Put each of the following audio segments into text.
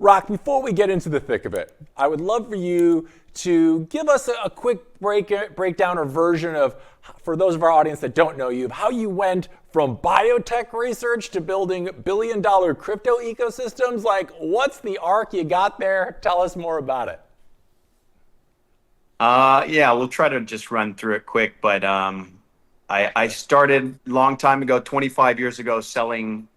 Roc, before we get into the thick of it, I would love for you to give us a quick breakdown or version of, for those of our audience that don't know you, of how you went from biotech research to building billion-dollar crypto ecosystems. Like, what's the arc you got there? Tell us more about it. Yeah, we'll try to just run through it quick, but I started a long time ago, 25 years ago, selling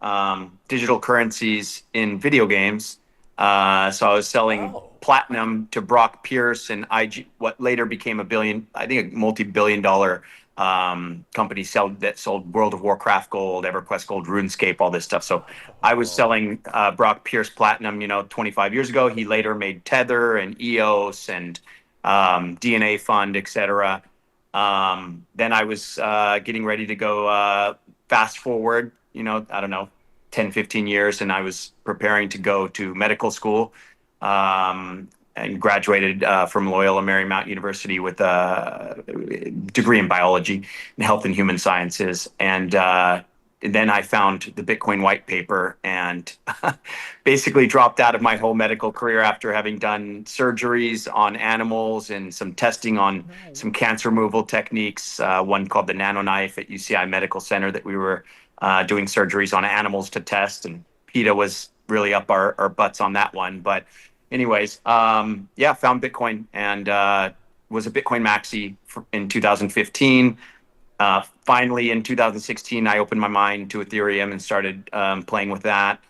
digital currencies in video games. So I was selling platinum to Brock Pierce and IG, what later became I think a multi-billion dollar company that sold World of Warcraft gold, EverQuest gold, RuneScape, all this stuff. So I was selling Brock Pierce platinum, 25 years ago. He later made Tether and EOS and DNA Fund, etc. Then I was getting ready to go fast forward, I don't know, 10, 15 years, and I was preparing to go to medical school and graduated from Loyola Marymount University with a degree in biology and health and human sciences. And then I found the Bitcoin white paper and basically dropped out of my whole medical career after having done surgeries on animals and some testing on some cancer removal techniques, one called the nano knife at UCI Medical Center that we were doing surgeries on animals to test. And PETA was really up our butts on that one. But anyways, yeah, found Bitcoin and was a Bitcoin maxi in 2015. Finally, in 2016, I opened my mind to Ethereum and started playing with that.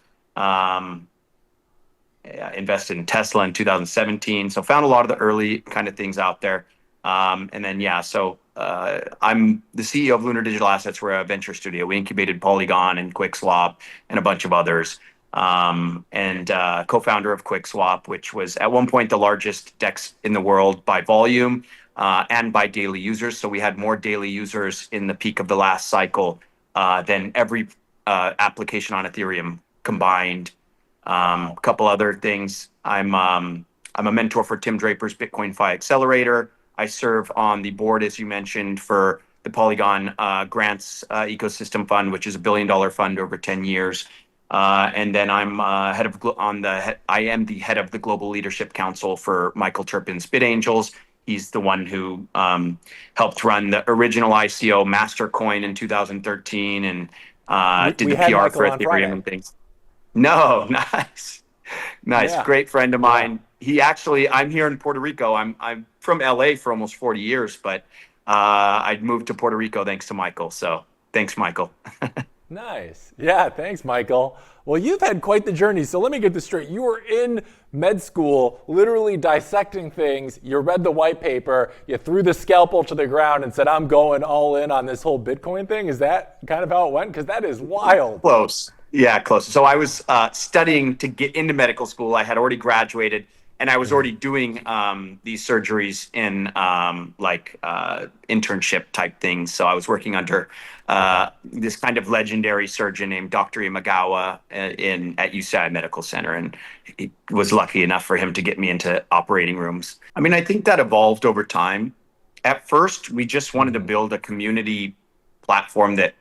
Invested in Tesla in 2017. So found a lot of the early kind of things out there. And then, yeah, so I'm the CEO of Lunar Digital Assets. We're a venture studio. We incubated Polygon and QuickSwap and a bunch of others. And co-founder of QuickSwap, which was at one point the largest DEX in the world by volume and by daily users. So we had more daily users in the peak of the last cycle than every application on Ethereum combined. A couple other things. I'm a mentor for Tim Draper's Bitcoin Fi Accelerator. I serve on the board, as you mentioned, for the Polygon Grants Ecosystem Fund, which is $1 billion fund over 10 years. And then I'm I am the head of the Global Leadership Council for Michael Turpin's BitAngels. He's the one who helped run the original ICO Mastercoin in 2013 and did the PR for Ethereum and things. No, nice. Yeah. Great friend of mine. Yeah. I'm here in Puerto Rico. I'm from LA for almost 40 years, but I moved to Puerto Rico thanks to Michael. So thanks, Michael. Nice. Yeah, thanks, Michael. Well, you've had quite the journey. So let me get this straight. You were in med school, literally dissecting things. You read the white paper. You threw the scalpel to the ground and said, I'm going all in on this whole Bitcoin thing. Is that kind of how it went? Because that is wild. Close. Yeah, close. So I was studying to get into medical school. I had already graduated. And I was already doing these surgeries in internship type things. So I was working under this kind of legendary surgeon named Dr. Imagawa at UCI Medical Center. And it was lucky enough for him to get me into operating rooms. I mean, I think that evolved over time. At first, we just wanted to build a community platform that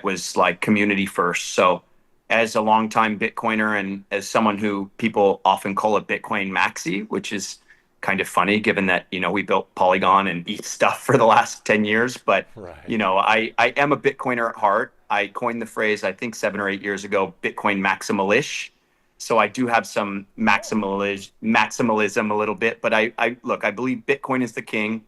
was like community first. So as a longtime Bitcoiner and as someone who people often call a Bitcoin maxi, which is kind of funny given that, we built Polygon and ETH stuff for the last 10 years. But, I am a Bitcoiner at heart. I coined the phrase, I think 7 or 8 years ago, Bitcoin maximalish. So I do have some maximalism a little bit, but I believe Bitcoin is the king.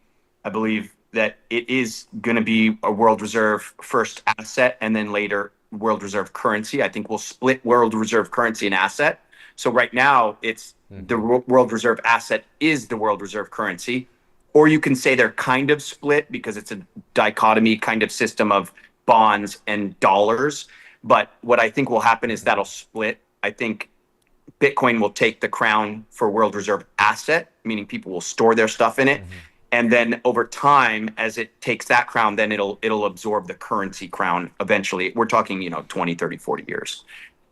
I believe that it is going to be a world reserve first asset and then later world reserve currency. I think we'll split world reserve currency and asset. So right now it's the world reserve asset is the world reserve currency, or you can say they're kind of split because it's a dichotomy kind of system of bonds and dollars. But what I think will happen is that'll split. I think Bitcoin will take the crown for world reserve asset, meaning people will store their stuff in it. And then over time, as it takes that crown, then it'll absorb the currency crown eventually. We're talking, 20, 30, 40 years.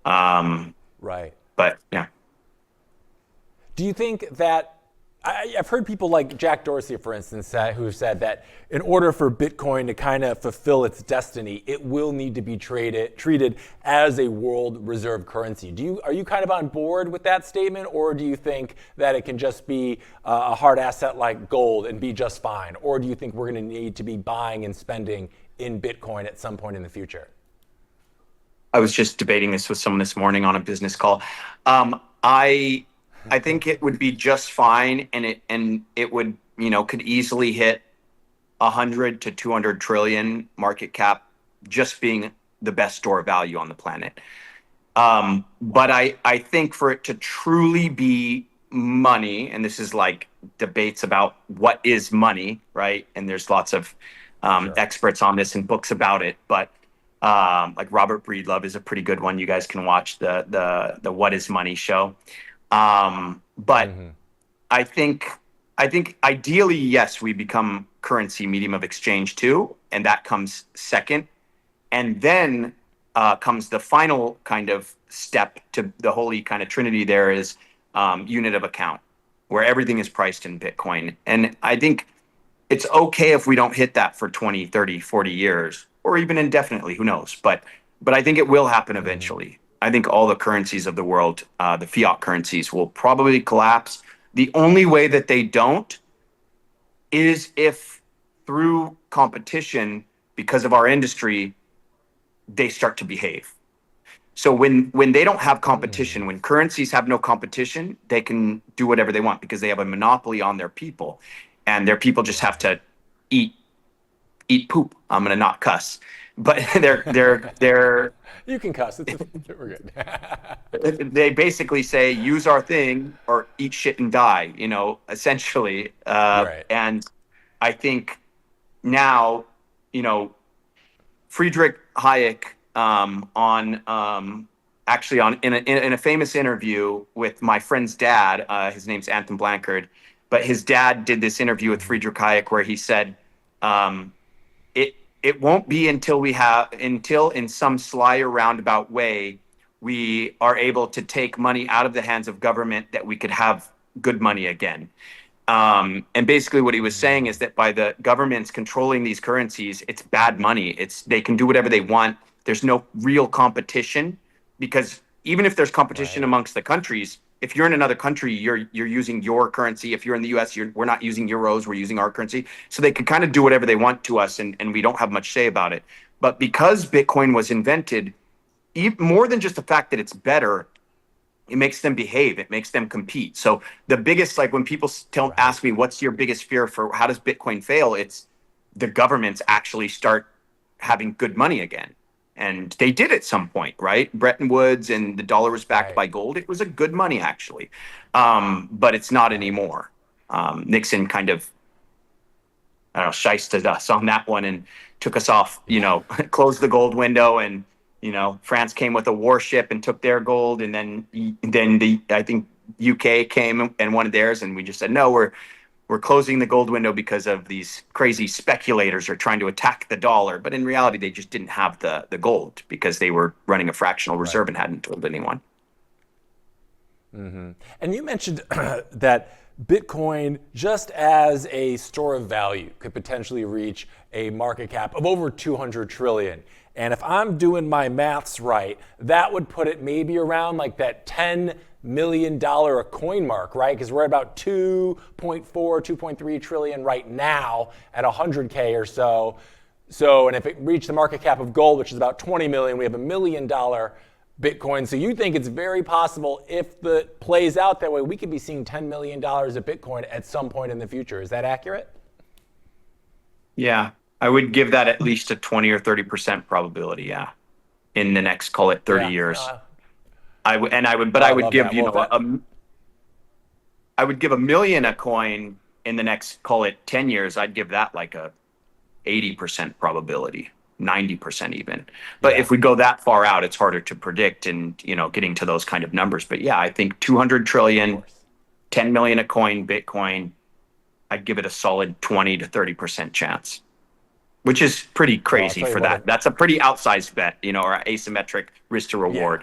Right. But yeah. Do you think that, I've heard people like Jack Dorsey, for instance, who said that in order for Bitcoin to kind of fulfill its destiny, it will need to be treated as a world reserve currency. Are you kind of on board with that statement, or do you think that it can just be a hard asset like gold and be just fine? Or do you think we're going to need to be buying and spending in Bitcoin at some point in the future? I was just debating this with someone this morning on a business call. I think it would be just fine, and it would, could easily hit 100 to 200 trillion market cap, just being the best store of value on the planet. But I think for it to truly be money, and this is like debates about what is money, right? And there's lots of experts on this and books about it, but like Robert Breedlove is a pretty good one. You guys can watch the What is Money show. But I think ideally, yes, we become currency medium of exchange too, and that comes second. And then comes the final kind of step to the holy kind of trinity there is unit of account, where everything is priced in Bitcoin. And I think it's okay if we don't hit that for 20, 30, 40 years, or even indefinitely, who knows? But I think it will happen eventually. I think all the currencies of the world, the fiat currencies, will probably collapse. The only way that they don't is if through competition, because of our industry, they start to behave. So when they don't have competition, when currencies have no competition, they can do whatever they want because they have a monopoly on their people, and their people just have to eat poop. I'm gonna not cuss, but they're You can cuss. We're good. they basically say use our thing or eat shit and die. Essentially. Right. And I think now, Friedrich Hayek in a famous interview with my friend's dad. His name's Anton Blankard, but his dad did this interview with Friedrich Hayek where he said, it won't be until in some sly or roundabout way we are able to take money out of the hands of government that we could have good money again. And basically what he was saying is that by the governments controlling these currencies, it's bad money. They can do whatever they want. There's no real competition, because even if there's competition amongst the countries, if you're in another country, you're using your currency. If you're in the US, we're not using euros, we're using our currency. So they can kind of do whatever they want to us, and we don't have much say about it. But because Bitcoin was invented, more than just the fact that it's better, it makes them behave, it makes them compete. So the biggest, like when people ask me, what's your biggest fear for how does Bitcoin fail? It's the governments actually start having good money again. And they did at some point, right? Bretton Woods, and the dollar was backed by gold. It was a good money, actually. But it's not anymore. Nixon kind of, shysted us on that one and took us off, closed the gold window, and, France came with a warship and took their gold. And then I think UK came and wanted theirs. And we just said, no, we're closing the gold window because of these crazy speculators are trying to attack the dollar. But in reality, they just didn't have the gold because they were running a fractional reserve and hadn't told anyone. And you mentioned that Bitcoin, just as a store of value, could potentially reach a market cap of over 200 trillion. And if I'm doing my maths right, that would put it maybe around like that $10 million a coin mark, right? Because we're at about 2.4, 2.3 trillion right now at 100K or so. And if it reached the market cap of gold, which is about 20 million, we have $1 million Bitcoin. So you think it's very possible, if it plays out that way, we could be seeing $10 million of Bitcoin at some point in the future. Is that accurate? Yeah, I would give that at least a 20 or 30% probability. Yeah, in the next, call it 30 years. I would give, I would give $1 million a coin in the next, call it 10 years. I'd give that like a 80% probability, 90% even. But if we go that far out, it's harder to predict and, getting to those kind of numbers. But yeah, I think 200 trillion, 10 million a coin, Bitcoin, I'd give it a solid 20 to 30% chance, which is pretty crazy for that. That's a pretty outsized bet, or asymmetric risk to reward.